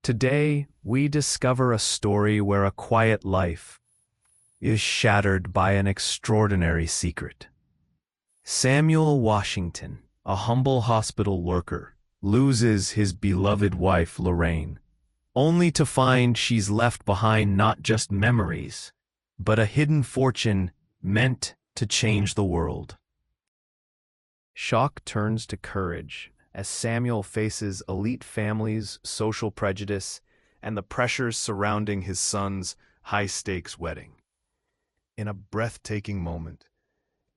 Today, we discover a story where a quiet life is shattered by an extraordinary secret. Samuel Washington, a humble hospital worker, loses his beloved wife Lorraine, only to find she's left behind not just memories, but a hidden fortune meant to change the world. Shock turns to courage as Samuel faces elite families, social prejudice, and the pressures surrounding his son's high-stakes wedding. In a breathtaking moment,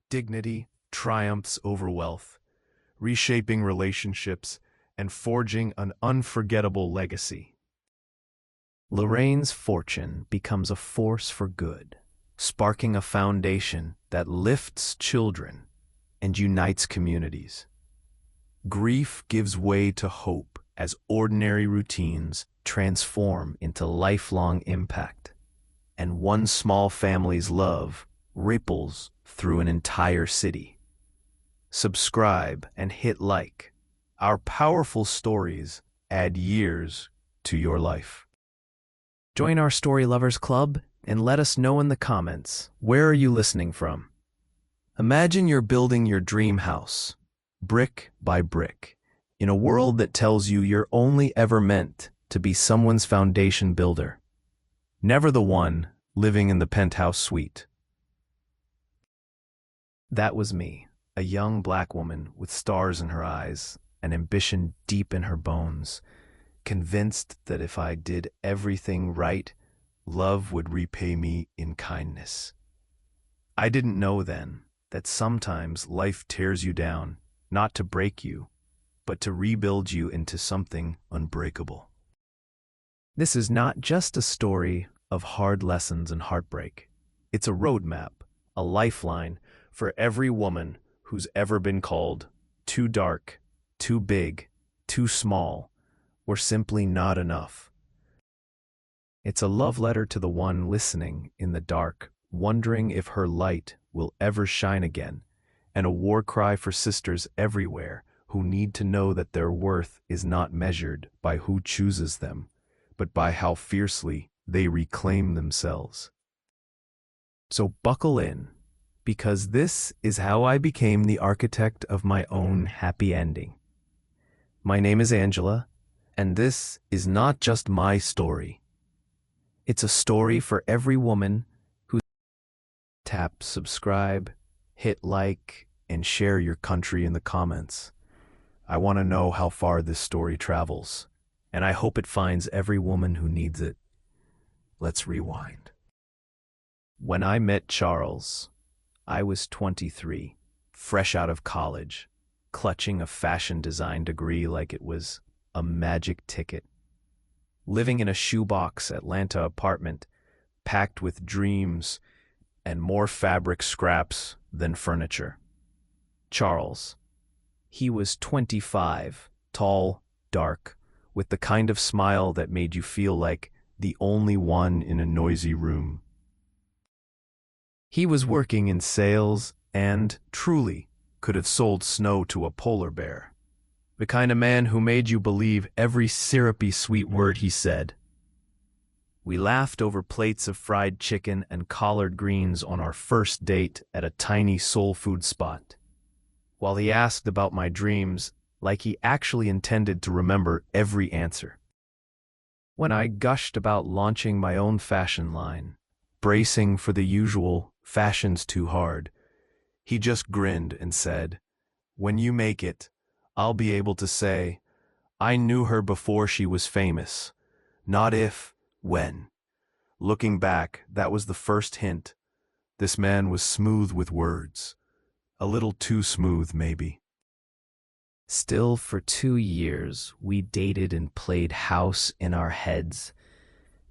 dignity triumphs over wealth, reshaping relationships and forging an unforgettable legacy. Lorraine's fortune becomes a force for good, sparking a foundation that lifts children and unites communities. Grief gives way to hope as ordinary routines transform into lifelong impact, and one small family's love ripples through an entire city. Subscribe and hit like. Our powerful stories add years to your life. Join our Story Lovers Club and let us know in the comments, where are you listening from? Imagine you're building your dream house, brick by brick, in a world that tells you you're only ever meant to be someone's foundation builder, never the one living in the penthouse suite. That was me, a young black woman with stars in her eyes and ambition deep in her bones, convinced that if I did everything right, love would repay me in kindness. I didn't know then that sometimes life tears you down, not to break you, but to rebuild you into something unbreakable. This is not just a story of hard lessons and heartbreak. It's a roadmap, a lifeline for every woman who's ever been called too dark, too big, too small, or simply not enough. It's a love letter to the one listening in the dark, wondering if her light will ever shine again, and a war cry for sisters everywhere who need to know that their worth is not measured by who chooses them, but by how fiercely they reclaim themselves. So buckle in, because this is how I became the architect of my own happy ending. My name is Angela, and this is not just my story. It's a story for every woman who tap subscribe, hit like, and share your country in the comments. I want to know how far this story travels, and I hope it finds every woman who needs it. Let's rewind. When I met Charles, I was 23, fresh out of college, clutching a fashion design degree like it was a magic ticket. Living in a shoebox Atlanta apartment, packed with dreams and more fabric scraps than furniture. Charles. He was 25, tall, dark, with the kind of smile that made you feel like the only one in a noisy room. He was working in sales and, truly, could have sold snow to a polar bear. The kind of man who made you believe every syrupy sweet word he said. We laughed over plates of fried chicken and collard greens on our first date at a tiny soul food spot, while he asked about my dreams like he actually intended to remember every answer. When I gushed about launching my own fashion line, bracing for the usual "fashion's too hard," he just grinned and said, "When you make it, I'll be able to say, I knew her before she was famous, not if, when." Looking back, that was the first hint. This man was smooth with words. A little too smooth, maybe. Still, for 2 years, we dated and played house in our heads,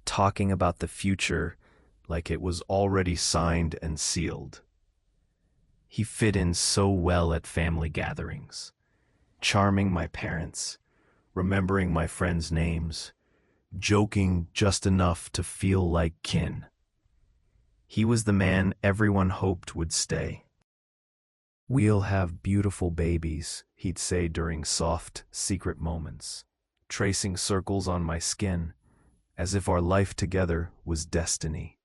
talking about the future like it was already signed and sealed. He fit in so well at family gatherings, charming my parents, remembering my friends' names, joking just enough to feel like kin. He was the man everyone hoped would stay. "We'll have beautiful babies," he'd say during soft, secret moments, tracing circles on my skin, as if our life together was destiny.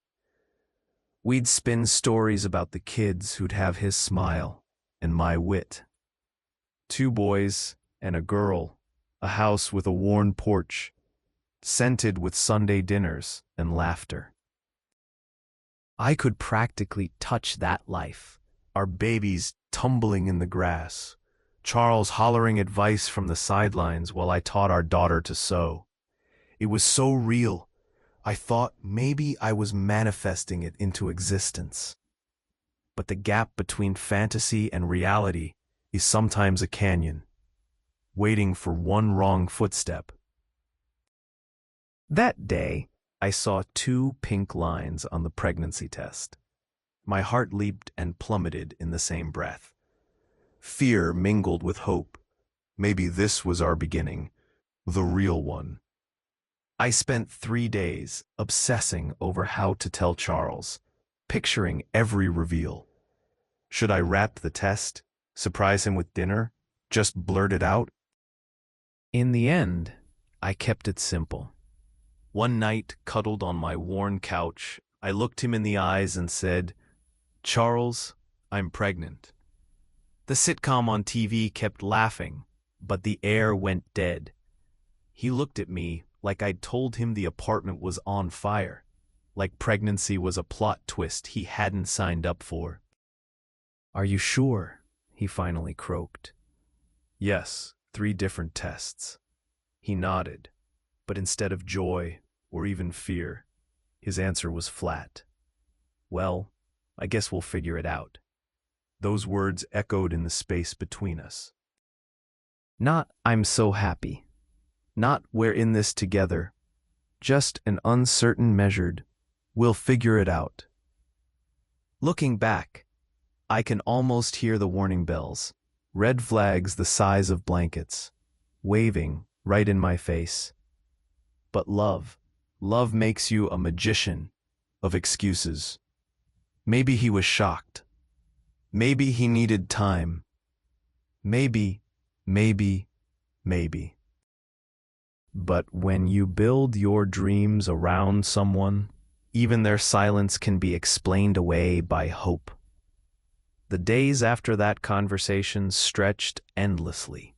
We'd spin stories about the kids who'd have his smile and my wit. 2 boys and a girl, a house with a worn porch, scented with Sunday dinners and laughter. I could practically touch that life. Our babies tumbling in the grass, Charles hollering advice from the sidelines while I taught our daughter to sew. It was so real, I thought maybe I was manifesting it into existence. But the gap between fantasy and reality is sometimes a canyon, waiting for one wrong footstep. That day, I saw 2 pink lines on the pregnancy test. My heart leaped and plummeted in the same breath. Fear mingled with hope. Maybe this was our beginning, the real one. I spent 3 days obsessing over how to tell Charles, picturing every reveal. Should I wrap the test, surprise him with dinner, just blurt it out? In the end, I kept it simple. One night, cuddled on my worn couch, I looked him in the eyes and said, "Charles, I'm pregnant." The sitcom on TV kept laughing, but the air went dead. He looked at me like I'd told him the apartment was on fire, like pregnancy was a plot twist he hadn't signed up for. "Are you sure?" he finally croaked. "Yes, 3 different tests." He nodded, but instead of joy or even fear, his answer was flat. "Well, I guess we'll figure it out." Those words echoed in the space between us. Not "I'm so happy," not "we're in this together," just an uncertain measured "we'll figure it out." Looking back, I can almost hear the warning bells, red flags the size of blankets, waving right in my face. But love makes you a magician of excuses. Maybe he was shocked. Maybe he needed time. Maybe. But when you build your dreams around someone, even their silence can be explained away by hope. The days after that conversation stretched endlessly.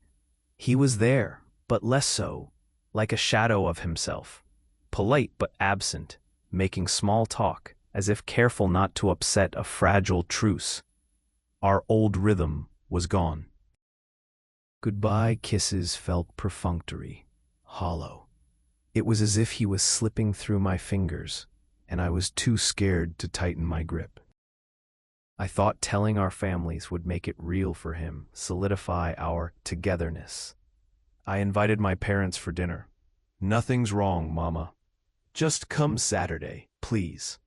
He was there, but less so, like a shadow of himself, polite but absent, making small talk, as if careful not to upset a fragile truce. Our old rhythm was gone. Goodbye kisses felt perfunctory, hollow. It was as if he was slipping through my fingers, and I was too scared to tighten my grip. I thought telling our families would make it real for him, solidify our togetherness. I invited my parents for dinner. "Nothing's wrong, Mama. Just come Saturday, please."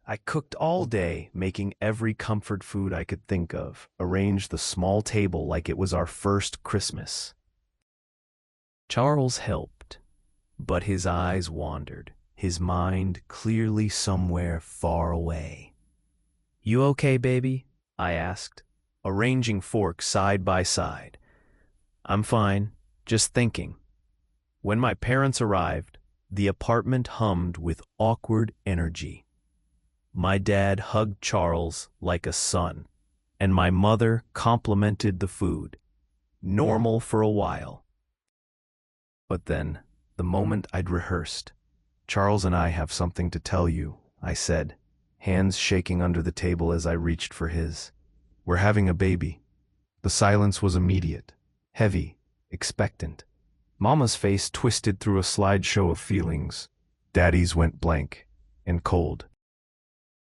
I cooked all day, making every comfort food I could think of, arranged the small table like it was our first Christmas. Charles helped, but his eyes wandered, his mind clearly somewhere far away. "You okay, baby?" I asked, arranging forks side by side. "I'm fine, just thinking." When my parents arrived, the apartment hummed with awkward energy. My dad hugged Charles like a son, and my mother complimented the food. Normal for a while. But then, the moment I'd rehearsed, "Charles and I have something to tell you," I said, hands shaking under the table as I reached for his. "We're having a baby." The silence was immediate, heavy, expectant. Mama's face twisted through a slideshow of feelings. Daddy's went blank and cold.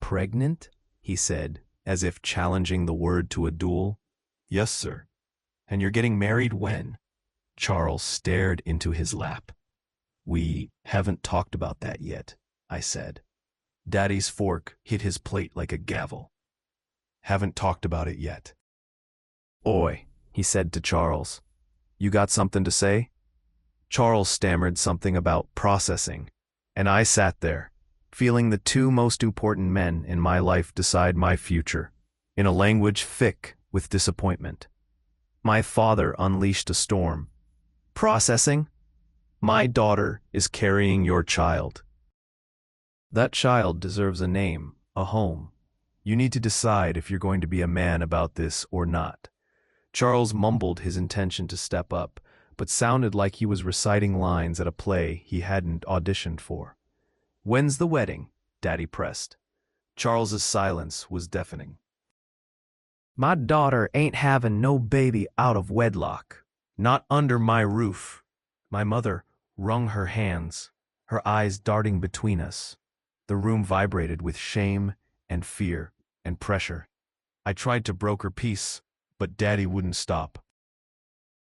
"Pregnant?" he said, as if challenging the word to a duel. "Yes, sir." "And you're getting married when?" Charles stared into his lap. "We haven't talked about that yet," I said. Daddy's fork hit his plate like a gavel. "Haven't talked about it yet." "Oi," he said to Charles. "You got something to say?" Charles stammered something about processing, and I sat there, feeling the 2 most important men in my life decide my future, in a language thick with disappointment. My father unleashed a storm. "Processing? My daughter is carrying your child. That child deserves a name, a home. You need to decide if you're going to be a man about this or not. Charles mumbled his intention to step up, but sounded like he was reciting lines at a play he hadn't auditioned for. When's the wedding? Daddy pressed. Charles's silence was deafening. My daughter ain't having no baby out of wedlock. Not under my roof. My mother wrung her hands, her eyes darting between us. The room vibrated with shame and fear and pressure. I tried to broker peace, but Daddy wouldn't stop.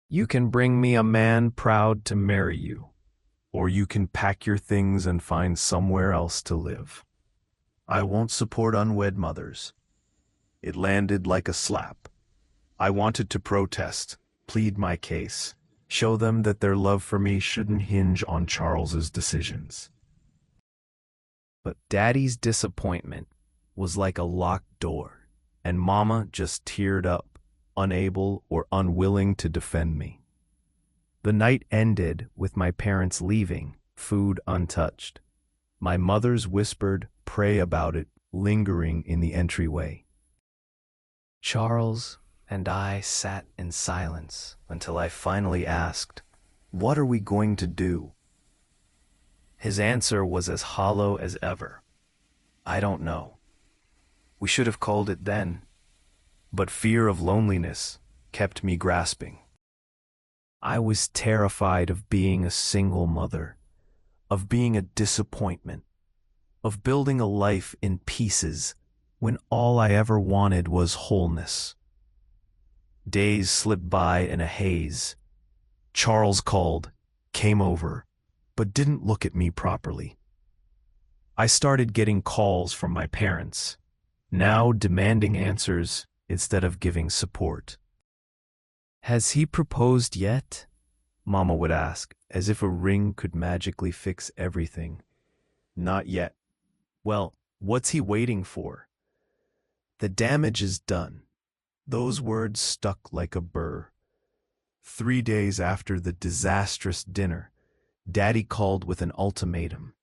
You can bring me a man proud to marry you, or you can pack your things and find somewhere else to live. I won't support unwed mothers. It landed like a slap. I wanted to protest, plead my case, show them that their love for me shouldn't hinge on Charles's decisions. But Daddy's disappointment was like a locked door, and Mama just teared up, unable or unwilling to defend me. The night ended with my parents leaving, food untouched. My mother's whispered, "Pray about it," lingering in the entryway. Charles and I sat in silence until I finally asked, "What are we going to do?" His answer was as hollow as ever. "I don't know. We should have called it then." But fear of loneliness kept me grasping. I was terrified of being a single mother, of being a disappointment, of building a life in pieces when all I ever wanted was wholeness. Days slipped by in a haze. Charles called, came over, but didn't look at me properly. I started getting calls from my parents, now demanding answers instead of giving support. "Has he proposed yet?" Mama would ask, as if a ring could magically fix everything. "Not yet." "Well, what's he waiting for?" "The damage is done." Those words stuck like a burr. 3 days after the disastrous dinner, Daddy called with an ultimatum.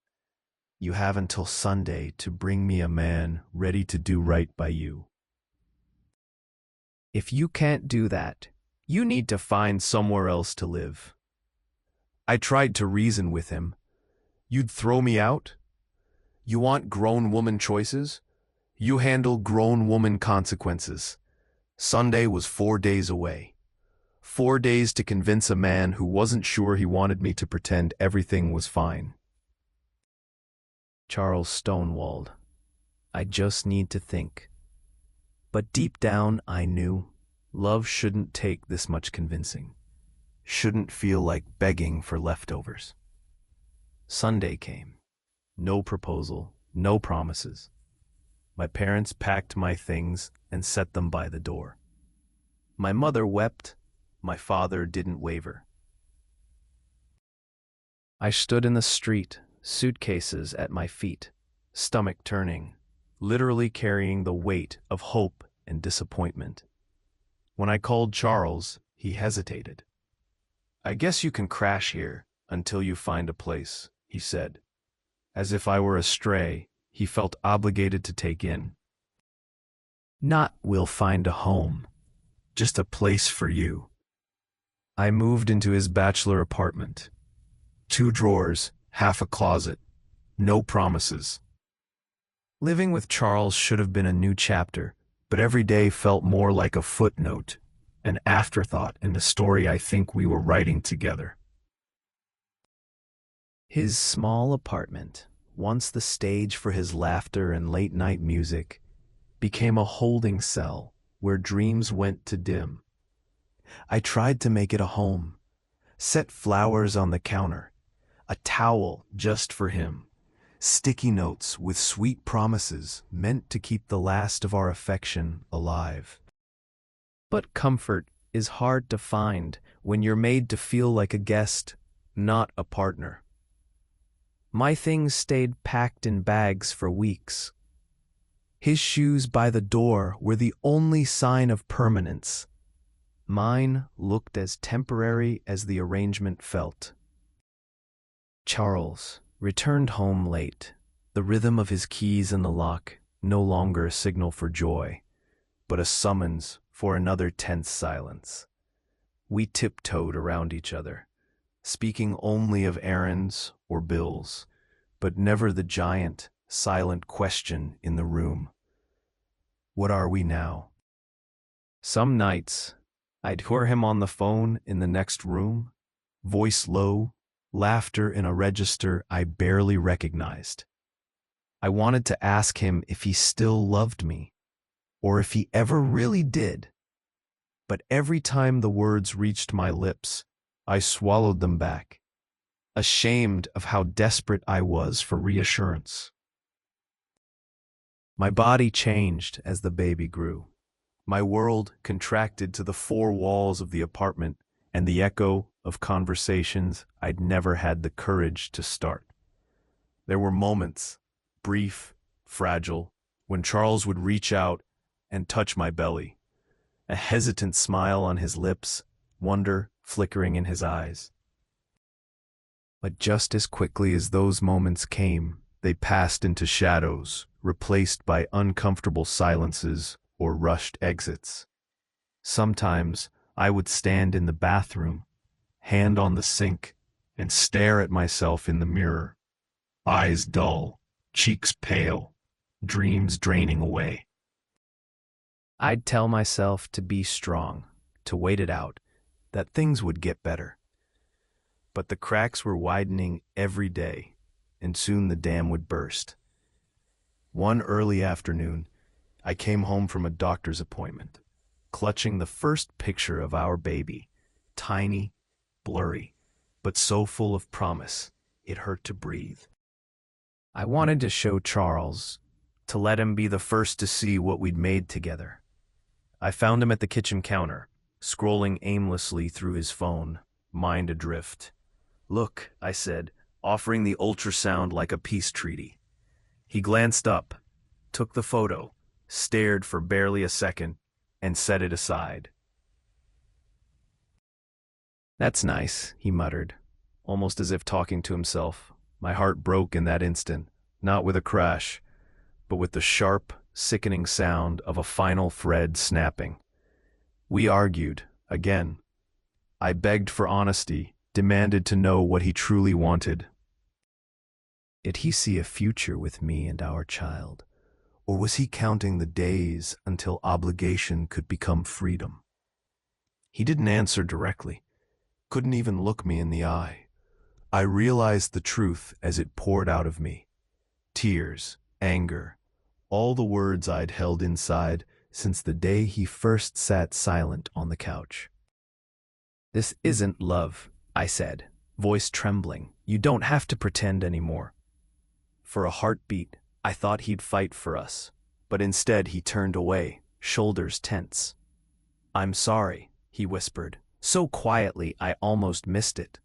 "You have until Sunday to bring me a man ready to do right by you. If you can't do that, you need to find somewhere else to live." I tried to reason with him. "You'd throw me out? You want grown woman choices? You handle grown woman consequences." Sunday was 4 days away. 4 days to convince a man who wasn't sure he wanted me to pretend everything was fine. Charles stonewalled. "I just need to think." But deep down, I knew love shouldn't take this much convincing. Shouldn't feel like begging for leftovers. Sunday came. No proposal, no promises. My parents packed my things and set them by the door. My mother wept. My father didn't waver. I stood in the street, suitcases at my feet, stomach turning, literally carrying the weight of hope and disappointment. When I called Charles, he hesitated. "I guess you can crash here until you find a place," he said. As if I were a stray, he felt obligated to take in. "Not we'll find a home, just a place for you." I moved into his bachelor apartment. 2 drawers, half a closet, no promises. Living with Charles should have been a new chapter, but every day felt more like a footnote, an afterthought in the story I think we were writing together. His small apartment, once the stage for his laughter and late-night music, became a holding cell where dreams went to dim. I tried to make it a home, set flowers on the counter, a towel just for him, sticky notes with sweet promises meant to keep the last of our affection alive. But comfort is hard to find when you're made to feel like a guest, not a partner. My things stayed packed in bags for weeks. His shoes by the door were the only sign of permanence. Mine looked as temporary as the arrangement felt. Charles returned home late, the rhythm of his keys in the lock no longer a signal for joy, but a summons for another tense silence. We tiptoed around each other, speaking only of errands or bills, but never the giant, silent question in the room. What are we now? Some nights, I'd hear him on the phone in the next room, voice low, laughter in a register I barely recognized. I wanted to ask him if he still loved me, or if he ever really did. But every time the words reached my lips, I swallowed them back, ashamed of how desperate I was for reassurance. My body changed as the baby grew. My world contracted to the four walls of the apartment and the echo of conversations I'd never had the courage to start. There were moments, brief, fragile, when Charles would reach out and touch my belly, a hesitant smile on his lips, wonder flickering in his eyes. But just as quickly as those moments came, they passed into shadows, replaced by uncomfortable silences or rushed exits. Sometimes I would stand in the bathroom, hand on the sink, and stare at myself in the mirror, eyes dull, cheeks pale, dreams draining away. I'd tell myself to be strong, to wait it out, that things would get better. But the cracks were widening every day, and soon the dam would burst. One early afternoon, I came home from a doctor's appointment, clutching the first picture of our baby, tiny, blurry, but so full of promise, it hurt to breathe. I wanted to show Charles, to let him be the first to see what we'd made together. I found him at the kitchen counter, scrolling aimlessly through his phone, mind adrift. "Look," I said, offering the ultrasound like a peace treaty. He glanced up, took the photo, stared for barely a second, and set it aside. "That's nice," he muttered, almost as if talking to himself. My heart broke in that instant, not with a crash, but with the sharp, sickening sound of a final thread snapping. We argued, again. I begged for honesty, demanded to know what he truly wanted. Did he see a future with me and our child? Or was he counting the days until obligation could become freedom? He didn't answer directly, couldn't even look me in the eye. I realized the truth as it poured out of me. Tears, anger, all the words I'd held inside since the day he first sat silent on the couch. "This isn't love," I said, voice trembling. "You don't have to pretend anymore." For a heartbeat, I thought he'd fight for us, but instead he turned away, shoulders tense. "I'm sorry," he whispered, so quietly I almost missed it.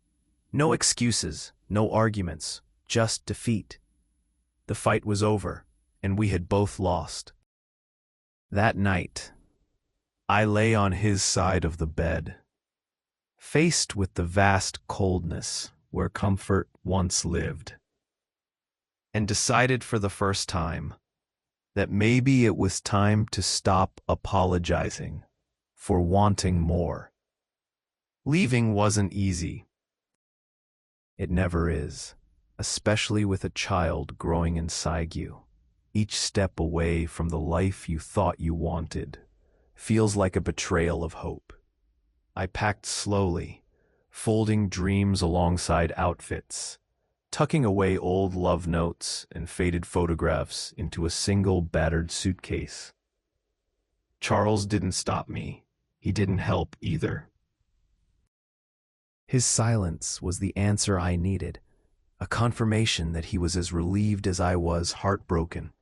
No excuses, no arguments, just defeat. The fight was over, and we had both lost. That night, I lay on his side of the bed, faced with the vast coldness where comfort once lived, and decided for the first time that maybe it was time to stop apologizing for wanting more. Leaving wasn't easy. It never is, especially with a child growing inside you. Each step away from the life you thought you wanted feels like a betrayal of hope. I packed slowly, folding dreams alongside outfits, tucking away old love notes and faded photographs into a single battered suitcase. Charles didn't stop me. He didn't help either. His silence was the answer I needed, a confirmation that he was as relieved as I was heartbroken.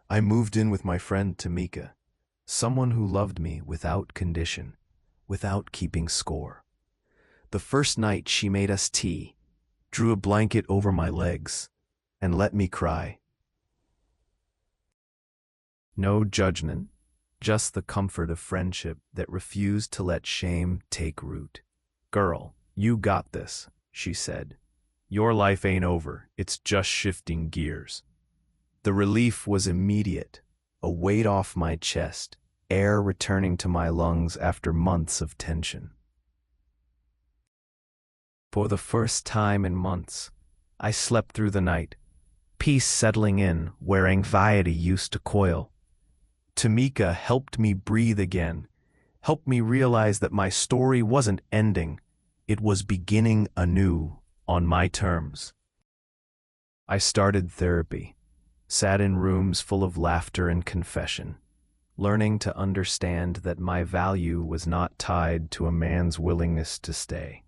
I moved in with my friend Tamika, someone who loved me without condition, without keeping score. The first night she made us tea, drew a blanket over my legs, and let me cry. No judgment, just the comfort of friendship that refused to let shame take root. "Girl, you got this," she said, Your life ain't over, it's just shifting gears. The relief was immediate, a weight off my chest, air returning to my lungs after months of tension. For the first time in months, I slept through the night, peace settling in where anxiety used to coil. Tamika helped me breathe again, helped me realize that my story wasn't ending, it was beginning anew on my terms. I started therapy, sat in rooms full of laughter and confession, learning to understand that my value was not tied to a man's willingness to stay.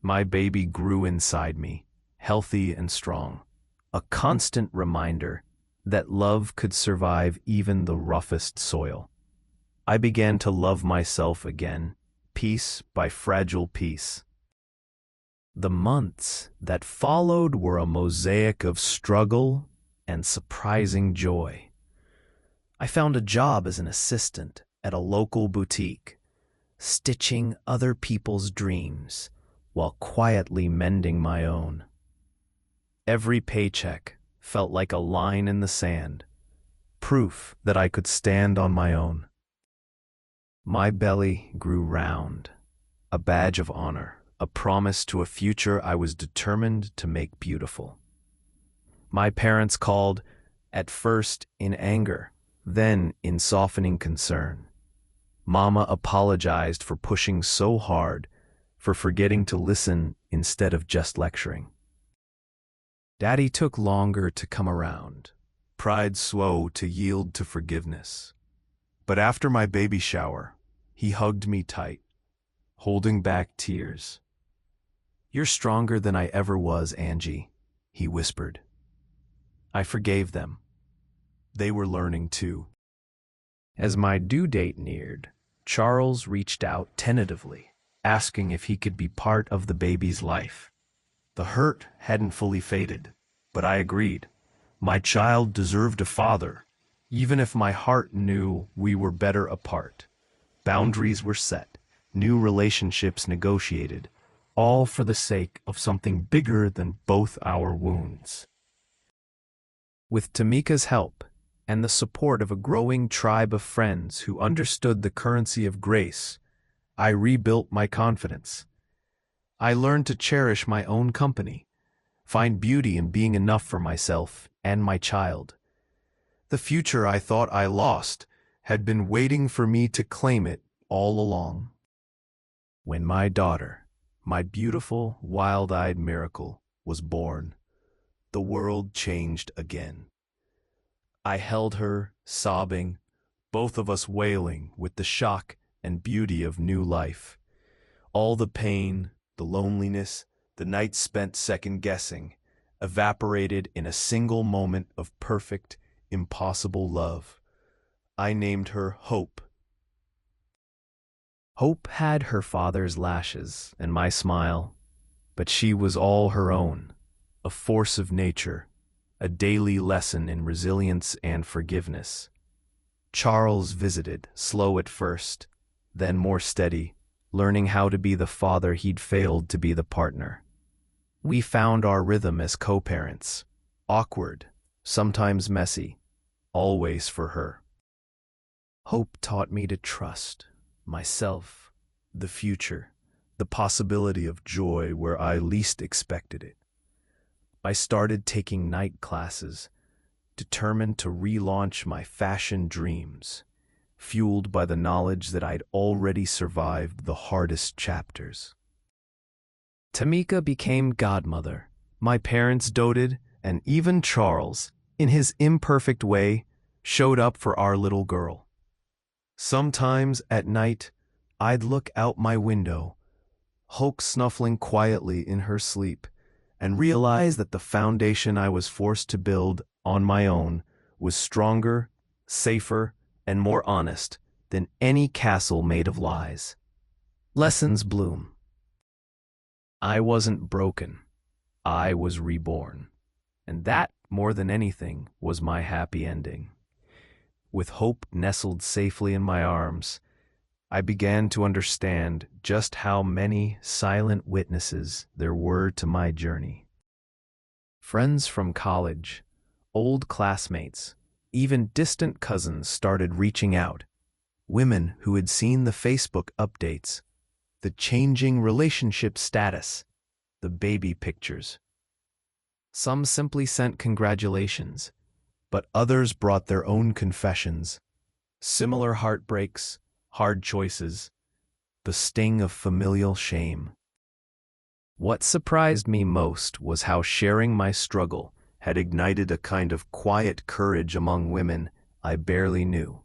My baby grew inside me, healthy and strong, a constant reminder that love could survive even the roughest soil. I began to love myself again, piece by fragile piece. The months that followed were a mosaic of struggle and surprising joy. I found a job as an assistant at a local boutique, stitching other people's dreams while quietly mending my own. Every paycheck felt like a line in the sand, proof that I could stand on my own. My belly grew round, a badge of honor, a promise to a future I was determined to make beautiful. My parents called, at first in anger, then in softening concern. Mama apologized for pushing so hard, for forgetting to listen instead of just lecturing. Daddy took longer to come around, pride slow to yield to forgiveness. But after my baby shower, he hugged me tight, holding back tears. "You're stronger than I ever was, Angie," he whispered. I forgave them. They were learning too. As my due date neared, Charles reached out tentatively, asking if he could be part of the baby's life. The hurt hadn't fully faded, but I agreed. My child deserved a father, even if my heart knew we were better apart. Boundaries were set, new relationships negotiated, all for the sake of something bigger than both our wounds. With Tamika's help and the support of a growing tribe of friends who understood the currency of grace, I rebuilt my confidence. I learned to cherish my own company, find beauty in being enough for myself and my child. The future I thought I lost had been waiting for me to claim it all along. When my daughter, my beautiful, wild-eyed miracle, was born, the world changed again. I held her, sobbing, both of us wailing with the shock and beauty of new life. All the pain, the loneliness, the nights spent second-guessing, evaporated in a single moment of perfect, impossible love. I named her Hope. Hope had her father's lashes and my smile, but she was all her own, a force of nature, a daily lesson in resilience and forgiveness. Charles visited, slow at first, then more steady, learning how to be the father he'd failed to be the partner. We found our rhythm as co-parents, awkward, sometimes messy, always for her. Hope taught me to trust myself, the future, the possibility of joy where I least expected it. I started taking night classes, determined to relaunch my fashion dreams, fueled by the knowledge that I'd already survived the hardest chapters. Tamika became godmother. My parents doted, and even Charles, in his imperfect way, showed up for our little girl. Sometimes at night, I'd look out my window, Hope snuffling quietly in her sleep, and realize that the foundation I was forced to build on my own was stronger, safer, and more honest than any castle made of lies. Lessons bloom. I wasn't broken. I was reborn. And that, more than anything, was my happy ending. With Hope nestled safely in my arms, I began to understand just how many silent witnesses there were to my journey. Friends from college, old classmates, even distant cousins started reaching out. Women who had seen the Facebook updates, the changing relationship status, the baby pictures. Some simply sent congratulations, but others brought their own confessions, similar heartbreaks, hard choices, the sting of familial shame. What surprised me most was how sharing my struggle had ignited a kind of quiet courage among women I barely knew.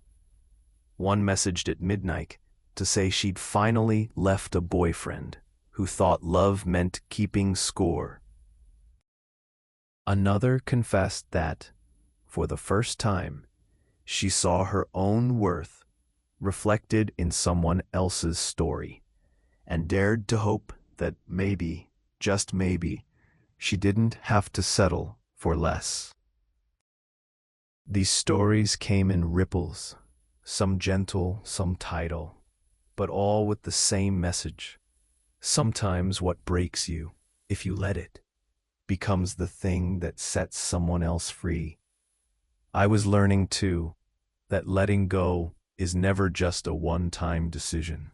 One messaged at midnight to say she'd finally left a boyfriend who thought love meant keeping score. Another confessed that, for the first time, she saw her own worth reflected in someone else's story, and dared to hope that maybe, just maybe, she didn't have to settle for less. These stories came in ripples, some gentle, some tidal, but all with the same message. Sometimes what breaks you, if you let it, becomes the thing that sets someone else free. I was learning, too, that letting go is never just a one-time decision.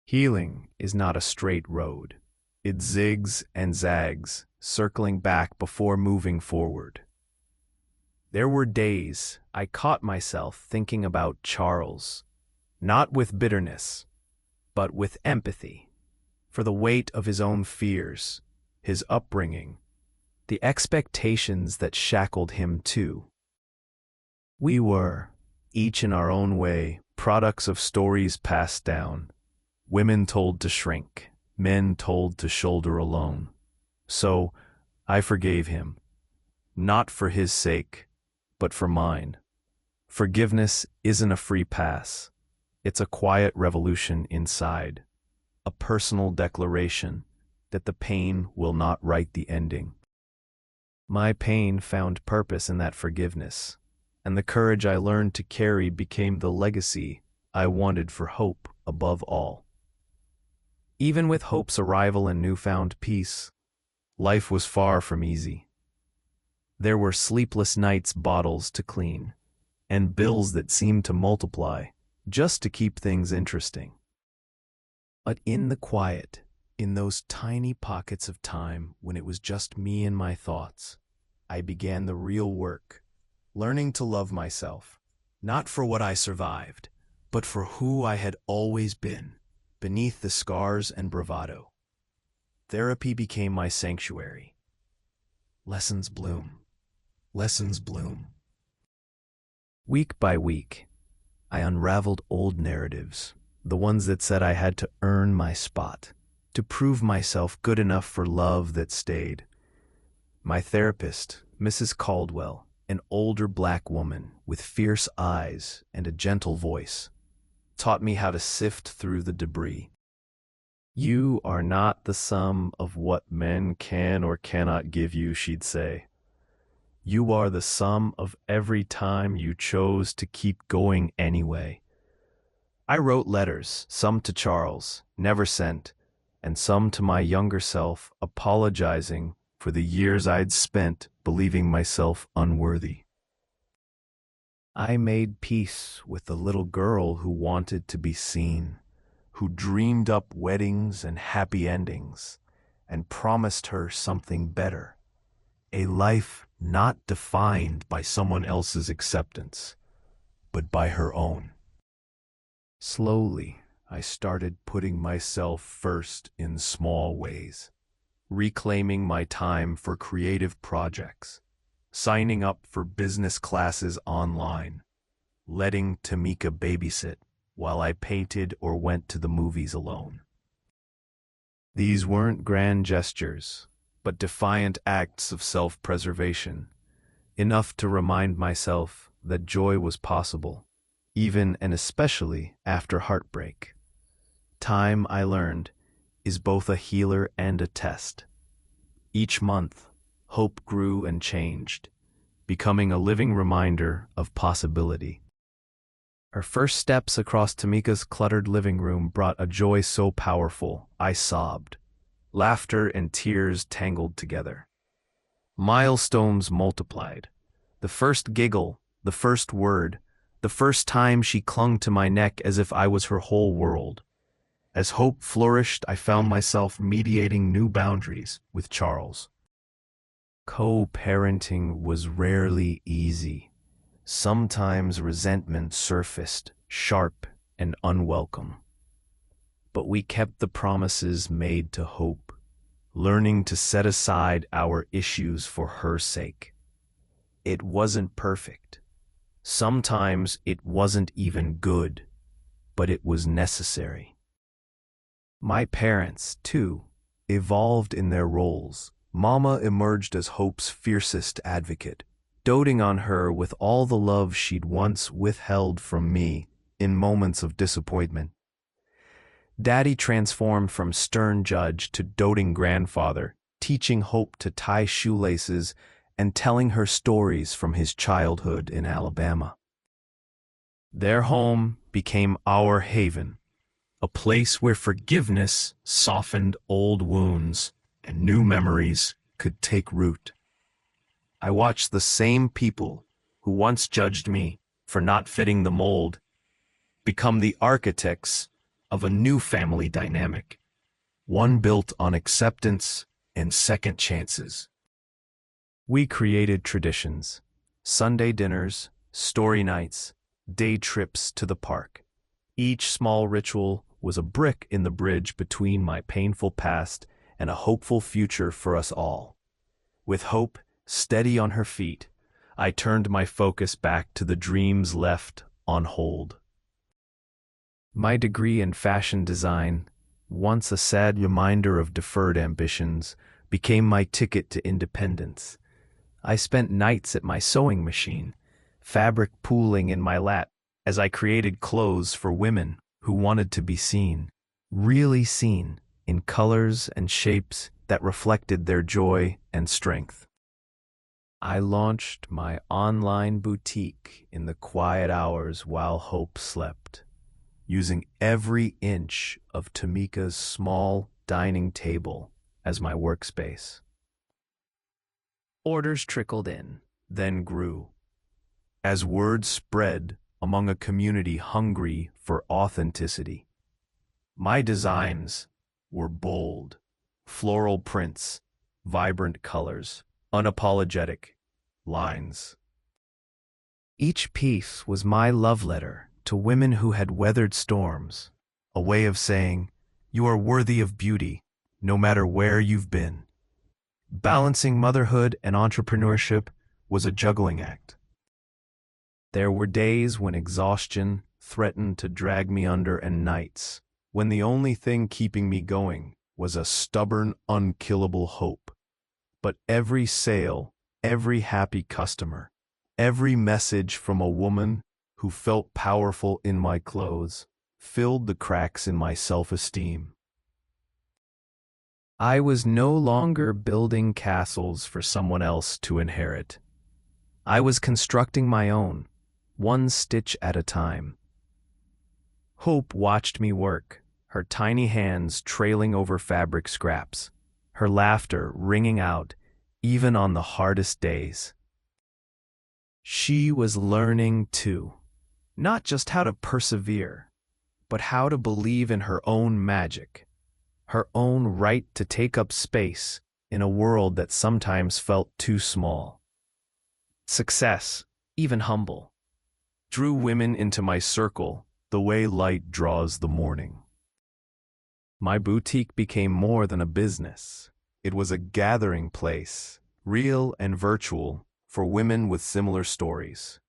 Healing is not a straight road. It zigs and zags, circling back before moving forward. There were days I caught myself thinking about Charles, not with bitterness, but with empathy, for the weight of his own fears, his upbringing, the expectations that shackled him too. We were, each in our own way, products of stories passed down, women told to shrink, men told to shoulder alone. So, I forgave him, not for his sake, but for mine. Forgiveness isn't a free pass. It's a quiet revolution inside, a personal declaration that the pain will not write the ending. My pain found purpose in that forgiveness, and the courage I learned to carry became the legacy I wanted for Hope above all. Even with Hope's arrival and newfound peace, life was far from easy. There were sleepless nights, bottles to clean, and bills that seemed to multiply just to keep things interesting. But in the quiet, in those tiny pockets of time when it was just me and my thoughts, I began the real work, learning to love myself, not for what I survived, but for who I had always been, beneath the scars and bravado. Therapy became my sanctuary. Lessons bloom. Lessons bloom. Week by week, I unraveled old narratives, the ones that said I had to earn my spot, to prove myself good enough for love that stayed. My therapist, Mrs. Caldwell, an older black woman with fierce eyes and a gentle voice, taught me how to sift through the debris. You are not the sum of what men can or cannot give you, she'd say. You are the sum of every time you chose to keep going anyway. I wrote letters, some to Charles, never sent, and some to my younger self, apologizing for the years I'd spent believing myself unworthy. I made peace with the little girl who wanted to be seen, who dreamed up weddings and happy endings, and promised her something better, a life not defined by someone else's acceptance, but by her own. Slowly, I started putting myself first in small ways, reclaiming my time for creative projects, signing up for business classes online, letting Tamika babysit while I painted or went to the movies alone. These weren't grand gestures, but defiant acts of self-preservation, enough to remind myself that joy was possible, even and especially after heartbreak. Time, I learned, is both a healer and a test. Each month, hope grew and changed, becoming a living reminder of possibility. Her first steps across Tamika's cluttered living room brought a joy so powerful, I sobbed. Laughter and tears tangled together. Milestones multiplied. The first giggle, the first word, the first time she clung to my neck as if I was her whole world. As hope flourished, I found myself mediating new boundaries with Charles. Co-parenting was rarely easy. Sometimes resentment surfaced, sharp and unwelcome. But we kept the promises made to Hope, learning to set aside our issues for her sake. It wasn't perfect. Sometimes it wasn't even good, but it was necessary. My parents, too, evolved in their roles. Mama emerged as Hope's fiercest advocate, doting on her with all the love she'd once withheld from me in moments of disappointment. Daddy transformed from stern judge to doting grandfather, teaching Hope to tie shoelaces and telling her stories from his childhood in Alabama. Their home became our haven, a place where forgiveness softened old wounds and new memories could take root. I watched the same people who once judged me for not fitting the mold become the architects of a new family dynamic, one built on acceptance and second chances. We created traditions: Sunday dinners, story nights, day trips to the park. Each small ritual was a brick in the bridge between my painful past and a hopeful future for us all. With Hope steady on her feet, I turned my focus back to the dreams left on hold. My degree in fashion design, once a sad reminder of deferred ambitions, became my ticket to independence. I spent nights at my sewing machine, fabric pooling in my lap, as I created clothes for women who wanted to be seen, really seen, in colors and shapes that reflected their joy and strength. I launched my online boutique in the quiet hours while Hope slept, using every inch of Tamika's small dining table as my workspace. Orders trickled in, then grew. As word spread among a community hungry for authenticity. My designs were bold, floral prints, vibrant colors, unapologetic lines. Each piece was my love letter to women who had weathered storms, a way of saying, you are worthy of beauty, no matter where you've been. Balancing motherhood and entrepreneurship was a juggling act. There were days when exhaustion threatened to drag me under, and nights when the only thing keeping me going was a stubborn, unkillable hope. But every sale, every happy customer, every message from a woman who felt powerful in my clothes filled the cracks in my self-esteem. I was no longer building castles for someone else to inherit. I was constructing my own, one stitch at a time. Hope watched me work, her tiny hands trailing over fabric scraps, her laughter ringing out even on the hardest days. She was learning too, not just how to persevere, but how to believe in her own magic, her own right to take up space in a world that sometimes felt too small. Success, even humble, drew women into my circle the way light draws the morning. My boutique became more than a business. It was a gathering place, real and virtual, for women with similar stories.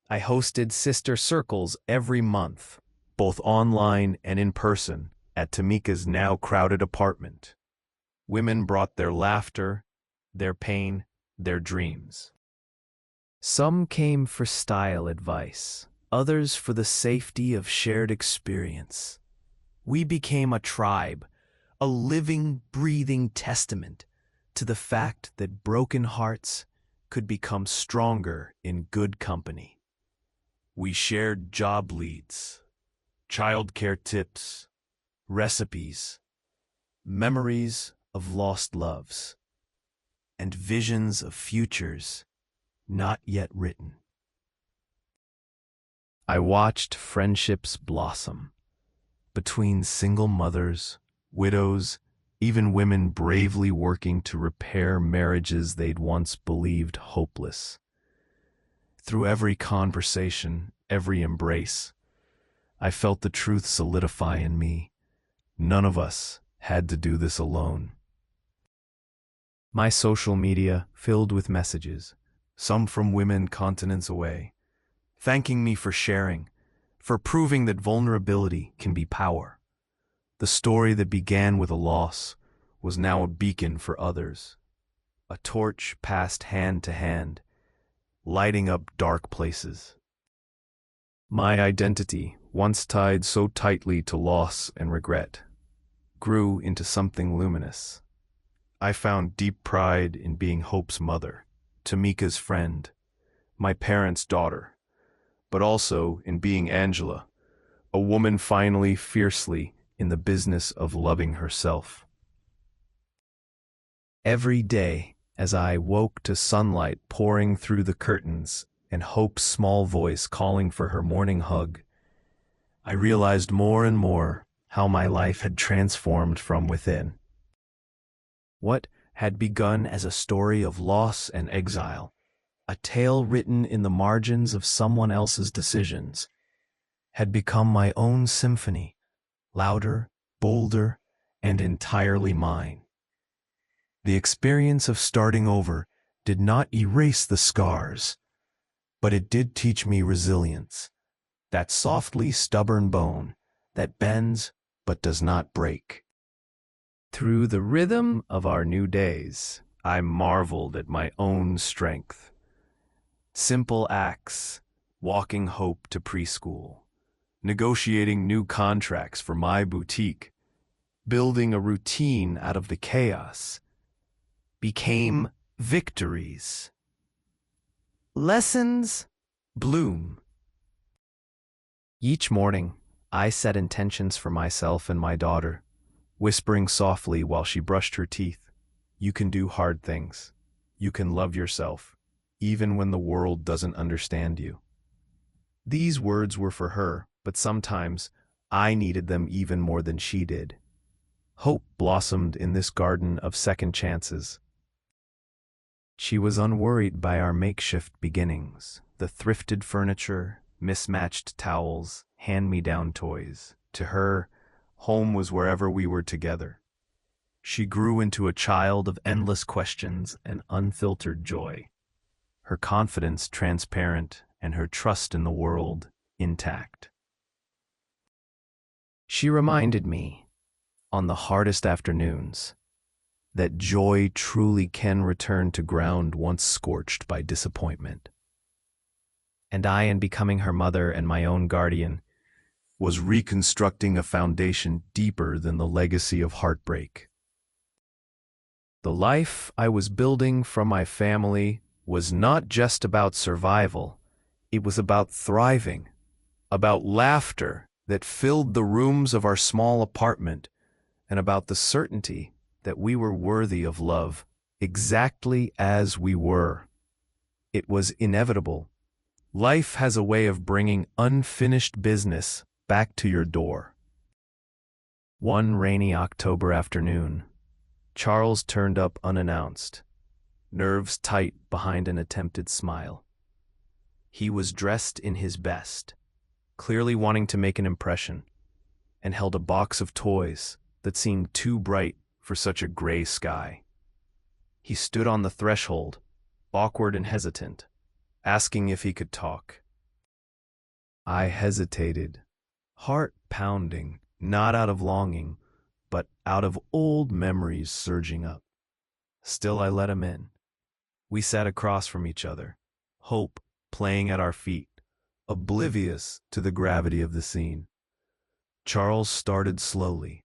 I hosted sister circles every month, both online and in person, at Tamika's now crowded apartment. Women brought their laughter, their pain, their dreams. Some came for style advice, others for the safety of shared experience. We became a tribe, a living, breathing testament to the fact that broken hearts could become stronger in good company. We shared job leads, childcare tips, recipes, memories of lost loves. and visions of futures not yet written. I watched friendships blossom between single mothers, widows, even women bravely working to repair marriages they'd once believed hopeless. Through every conversation, every embrace, I felt the truth solidify in me. None of us had to do this alone. My social media filled with messages, some from women continents away, thanking me for sharing, for proving that vulnerability can be power. The story that began with a loss was now a beacon for others, a torch passed hand to hand, lighting up dark places. My identity, once tied so tightly to loss and regret, grew into something luminous. I found deep pride in being Hope's mother, Tamika's friend, my parents' daughter, but also in being Angela, a woman finally fiercely in the business of loving herself. Every day, as I woke to sunlight pouring through the curtains and Hope's small voice calling for her morning hug, I realized more and more how my life had transformed from within. What had begun as a story of loss and exile, a tale written in the margins of someone else's decisions, had become my own symphony, louder, bolder, and entirely mine. The experience of starting over did not erase the scars, but it did teach me resilience, that softly stubborn bone that bends but does not break. Through the rhythm of our new days, I marveled at my own strength. Simple acts, walking Hope to preschool, negotiating new contracts for my boutique, building a routine out of the chaos, became victories. Lessons bloom. Each morning, I set intentions for myself and my daughter, whispering softly while she brushed her teeth. You can do hard things. You can love yourself, even when the world doesn't understand you. These words were for her, but sometimes I needed them even more than she did. Hope blossomed in this garden of second chances. She was unworried by our makeshift beginnings, the thrifted furniture, mismatched towels, hand-me-down toys. To her, home was wherever we were together. She grew into a child of endless questions and unfiltered joy, her confidence transparent and her trust in the world intact. She reminded me, on the hardest afternoons, that joy truly can return to ground once scorched by disappointment. And I, in becoming her mother and my own guardian, was reconstructing a foundation deeper than the legacy of heartbreak. The life I was building from my family was not just about survival, it was about thriving, about laughter that filled the rooms of our small apartment, and about the certainty that we were worthy of love exactly as we were. It was inevitable. Life has a way of bringing unfinished business back to your door. One rainy October afternoon, Charles turned up unannounced, nerves tight behind an attempted smile. He was dressed in his best, clearly wanting to make an impression, and held a box of toys that seemed too bright for such a gray sky. He stood on the threshold, awkward and hesitant, asking if he could talk. I hesitated, heart pounding, not out of longing, but out of old memories surging up. Still, I let him in. We sat across from each other, Hope playing at our feet, oblivious to the gravity of the scene. Charles started slowly.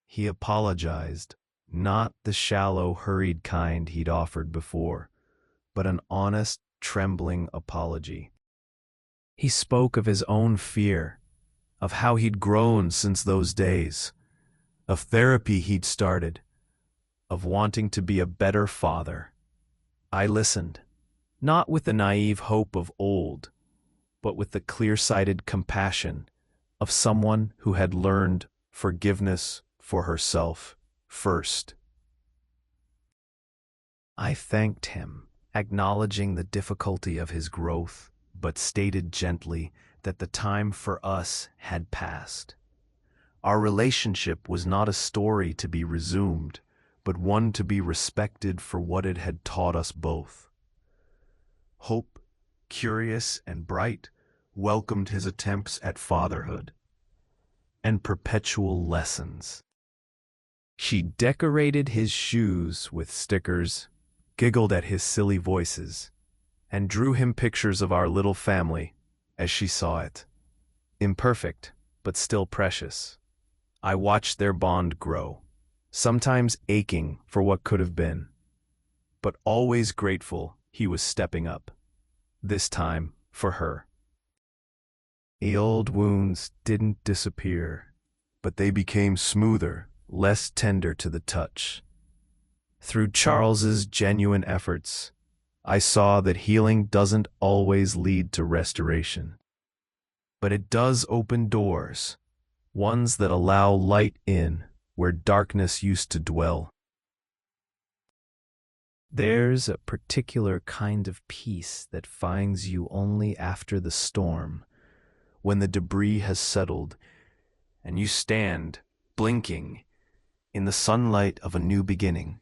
He apologized, not the shallow, hurried kind he'd offered before, but an honest, trembling apology. He spoke of his own fear, of how he'd grown since those days, of therapy he'd started, of wanting to be a better father, I listened, not with the naive hope of old, but with the clear-sighted compassion of someone who had learned forgiveness for herself first. I thanked him, acknowledging the difficulty of his growth, but stated gently that the time for us had passed. Our relationship was not a story to be resumed, but one to be respected for what it had taught us both. Hope, curious and bright, welcomed his attempts at fatherhood and perpetual lessons. She decorated his shoes with stickers, giggled at his silly voices, and drew him pictures of our little family as she saw it. Imperfect, but still precious. I watched their bond grow, sometimes aching for what could have been, but always grateful he was stepping up, this time for her. The old wounds didn't disappear, but they became smoother, less tender to the touch. Through Charles's genuine efforts, I saw that healing doesn't always lead to restoration, but it does open doors, ones that allow light in where darkness used to dwell. There's a particular kind of peace that finds you only after the storm, when the debris has settled, and you stand, blinking, in the sunlight of a new beginning.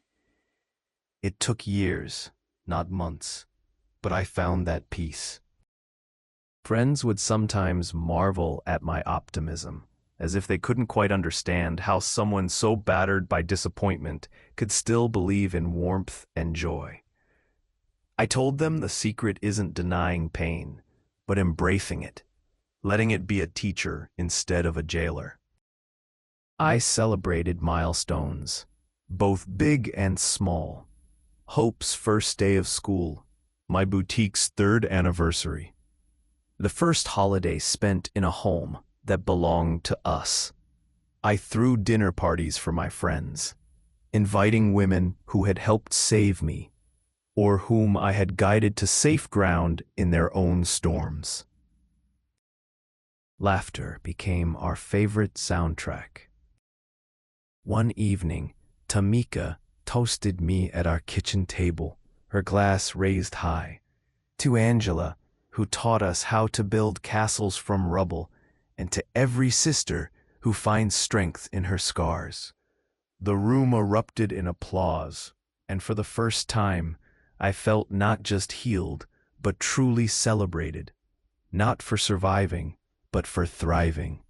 It took years, not months, but I found that peace. Friends would sometimes marvel at my optimism, as if they couldn't quite understand how someone so battered by disappointment could still believe in warmth and joy. I told them the secret isn't denying pain, but embracing it, letting it be a teacher instead of a jailer. I celebrated milestones, both big and small. Hope's first day of school, my boutique's 3rd anniversary, the first holiday spent in a home that belonged to us. I threw dinner parties for my friends, inviting women who had helped save me, or whom I had guided to safe ground in their own storms. Laughter became our favorite soundtrack. One evening, Tamika toasted me at our kitchen table, her glass raised high, to Angela, who taught us how to build castles from rubble, and to every sister who finds strength in her scars. The room erupted in applause, and for the first time, I felt not just healed, but truly celebrated, not for surviving, but for thriving.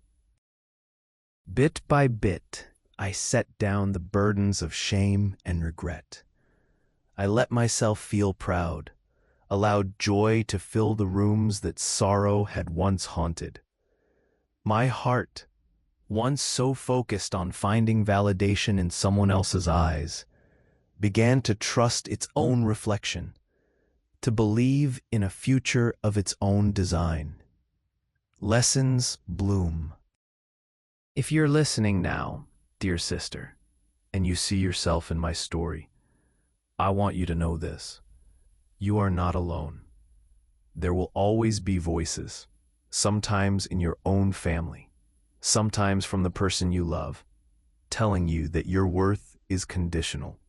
Bit by bit, I set down the burdens of shame and regret. I let myself feel proud, allowed joy to fill the rooms that sorrow had once haunted. My heart, once so focused on finding validation in someone else's eyes, began to trust its own reflection, to believe in a future of its own design. Lessons bloom. If you're listening now, dear sister, and you see yourself in my story, I want you to know this. You are not alone. There will always be voices, sometimes in your own family, sometimes from the person you love, telling you that your worth is conditional,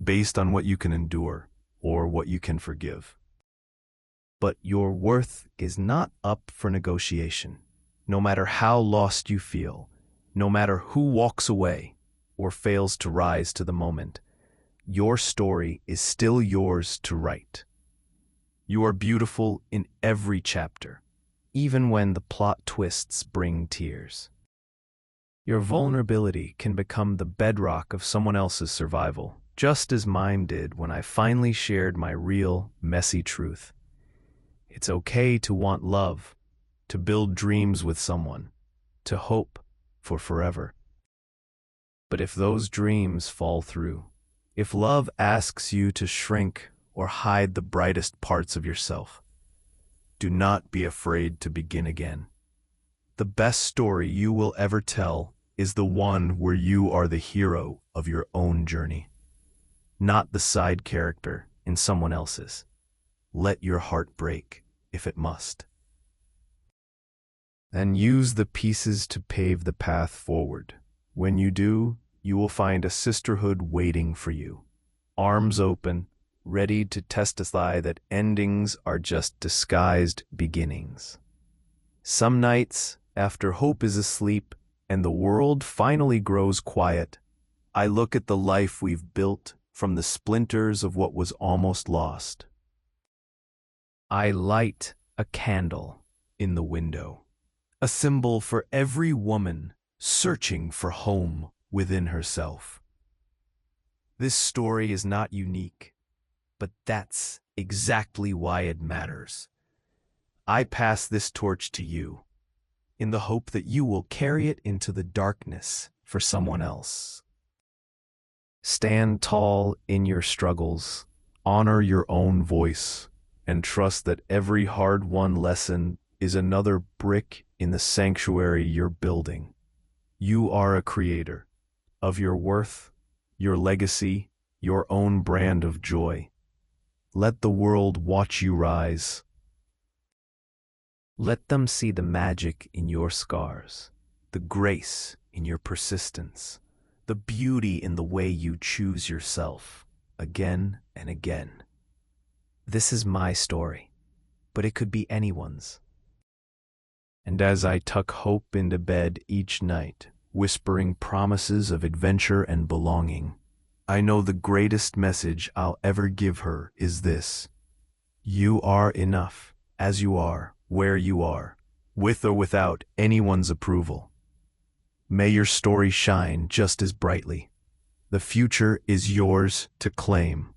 based on what you can endure or what you can forgive. But your worth is not up for negotiation. No matter how lost you feel, no matter who walks away or fails to rise to the moment, your story is still yours to write. You are beautiful in every chapter, even when the plot twists bring tears. Your vulnerability can become the bedrock of someone else's survival, just as mine did when I finally shared my real, messy truth. It's okay to want love, to build dreams with someone, to hope for forever. But if those dreams fall through, if love asks you to shrink or hide the brightest parts of yourself, do not be afraid to begin again. The best story you will ever tell is the one where you are the hero of your own journey, not the side character in someone else's. Let your heart break, if it must. And use the pieces to pave the path forward. When you do, you will find a sisterhood waiting for you, arms open, ready to testify that endings are just disguised beginnings. Some nights, after hope is asleep and the world finally grows quiet, I look at the life we've built from the splinters of what was almost lost. I light a candle in the window, a symbol for every woman searching for home within herself. This story is not unique, but that's exactly why it matters. I pass this torch to you, in the hope that you will carry it into the darkness for someone else. Stand tall in your struggles, honor your own voice, and trust that every hard-won lesson is another brick in the sanctuary you're building. You are a creator of your worth, your legacy, your own brand of joy. Let the world watch you rise. Let them see the magic in your scars, the grace in your persistence, the beauty in the way you choose yourself, again and again. This is my story, but it could be anyone's. And as I tuck hope into bed each night, whispering promises of adventure and belonging, I know the greatest message I'll ever give her is this: you are enough, as you are, where you are, with or without anyone's approval. May your story shine just as brightly. The future is yours to claim.